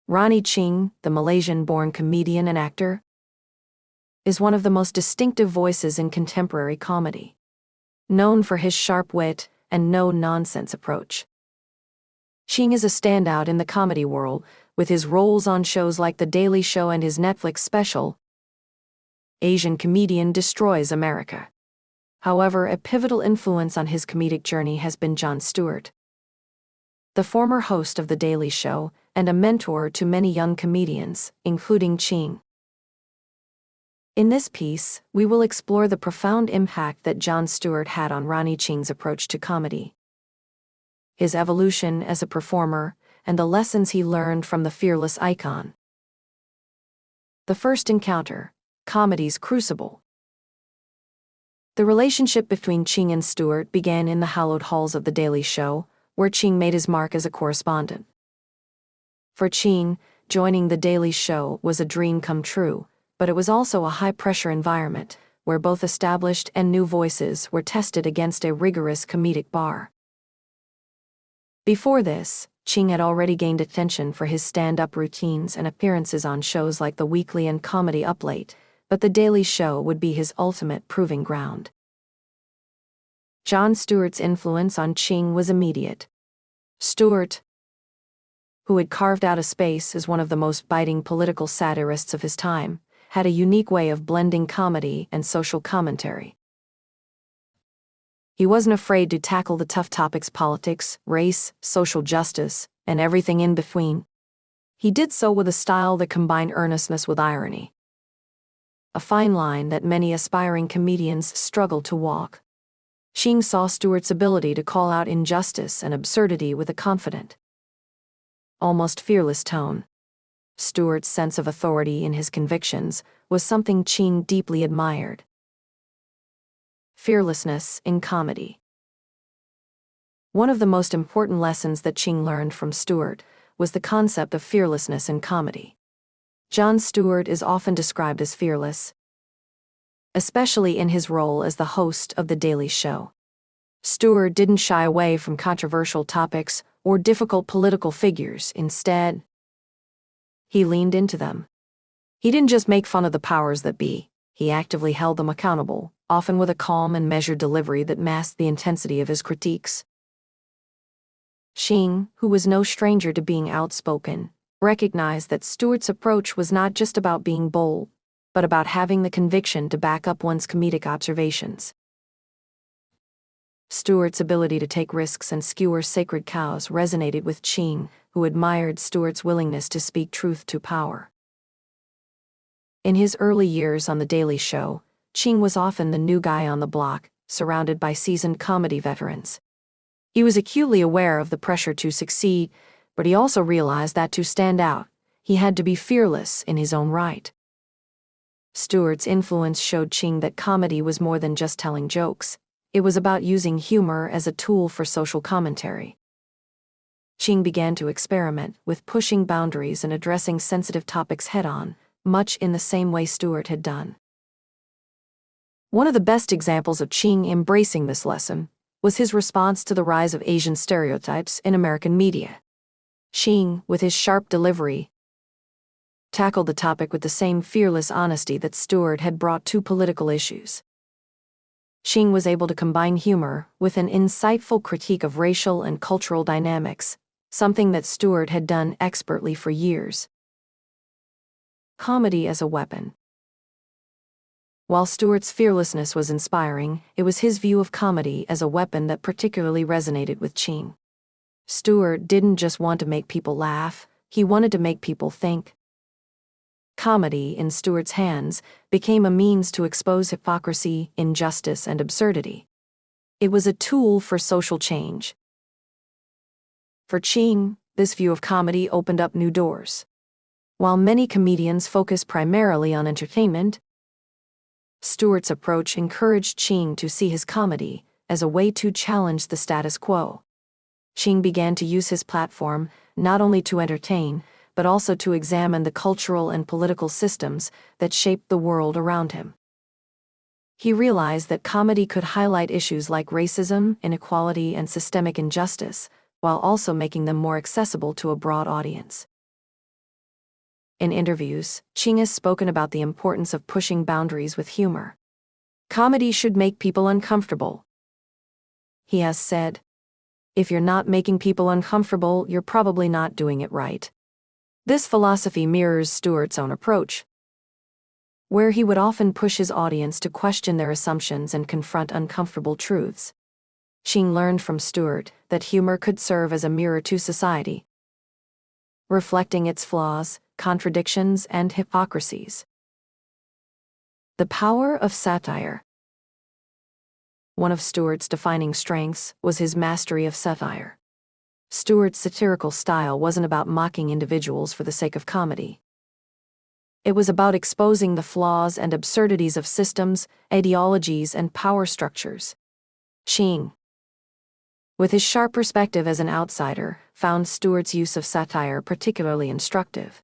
Ronnie Ching, the Malaysian-born comedian and actor, is one of the most distinctive voices in contemporary comedy. Known for his sharp wit and no-nonsense approach, Ching is a standout in the comedy world, with his roles on shows like The Daily Show and his Netflix special, Asian Comedian Destroys America. However, a pivotal influence on his comedic journey has been Jon Stewart, the former host of The Daily Show and a mentor to many young comedians, including Ching. In this piece, we will explore the profound impact that Jon Stewart had on Ronnie Ching's approach to comedy, his evolution as a performer, and the lessons he learned from the fearless icon. The first encounter, comedy's crucible. The relationship between Ching and Stewart began in the hallowed halls of The Daily Show, where Ching made his mark as a correspondent. For Ching, joining The Daily Show was a dream come true, but it was also a high-pressure environment, where both established and new voices were tested against a rigorous comedic bar. Before this, Ching had already gained attention for his stand-up routines and appearances on shows like The Weekly and Comedy Up Late, but The Daily Show would be his ultimate proving ground. Jon Stewart's influence on Ching was immediate. Stewart, who had carved out a space as one of the most biting political satirists of his time, had a unique way of blending comedy and social commentary. He wasn't afraid to tackle the tough topics: politics, race, social justice, and everything in between. He did so with a style that combined earnestness with irony, a fine line that many aspiring comedians struggle to walk. Ching saw Stewart's ability to call out injustice and absurdity with a confident, almost fearless tone. Stewart's sense of authority in his convictions was something Ching deeply admired. Fearlessness in comedy. One of the most important lessons that Ching learned from Stewart was the concept of fearlessness in comedy. Jon Stewart is often described as fearless, especially in his role as the host of The Daily Show. Stewart didn't shy away from controversial topics or difficult political figures. Instead, he leaned into them. He didn't just make fun of the powers that be, he actively held them accountable, often with a calm and measured delivery that masked the intensity of his critiques. Ching, who was no stranger to being outspoken, recognized that Stewart's approach was not just about being bold, but about having the conviction to back up one's comedic observations. Stewart's ability to take risks and skewer sacred cows resonated with Ching, who admired Stewart's willingness to speak truth to power. In his early years on The Daily Show, Ching was often the new guy on the block, surrounded by seasoned comedy veterans. He was acutely aware of the pressure to succeed, but he also realized that to stand out, he had to be fearless in his own right. Stewart's influence showed Ching that comedy was more than just telling jokes. It was about using humor as a tool for social commentary. Ching began to experiment with pushing boundaries and addressing sensitive topics head-on, much in the same way Stewart had done. One of the best examples of Ching embracing this lesson was his response to the rise of Asian stereotypes in American media. Ching, with his sharp delivery, tackled the topic with the same fearless honesty that Stewart had brought to political issues. Ching was able to combine humor with an insightful critique of racial and cultural dynamics, something that Stewart had done expertly for years. Comedy as a weapon. While Stewart's fearlessness was inspiring, it was his view of comedy as a weapon that particularly resonated with Ching. Stewart didn't just want to make people laugh, he wanted to make people think. Comedy, in Stewart's hands, became a means to expose hypocrisy, injustice, and absurdity. It was a tool for social change. For Ching, this view of comedy opened up new doors. While many comedians focus primarily on entertainment, Stewart's approach encouraged Ching to see his comedy as a way to challenge the status quo. Ching began to use his platform not only to entertain, but also to examine the cultural and political systems that shaped the world around him. He realized that comedy could highlight issues like racism, inequality, and systemic injustice, while also making them more accessible to a broad audience. In interviews, Ching has spoken about the importance of pushing boundaries with humor. Comedy should make people uncomfortable. He has said, "If you're not making people uncomfortable, you're probably not doing it right." This philosophy mirrors Stewart's own approach, where he would often push his audience to question their assumptions and confront uncomfortable truths. Ching learned from Stewart that humor could serve as a mirror to society, reflecting its flaws, contradictions, and hypocrisies. The power of satire. One of Stewart's defining strengths was his mastery of satire. Stewart's satirical style wasn't about mocking individuals for the sake of comedy. It was about exposing the flaws and absurdities of systems, ideologies, and power structures. Ching, with his sharp perspective as an outsider, found Stewart's use of satire particularly instructive.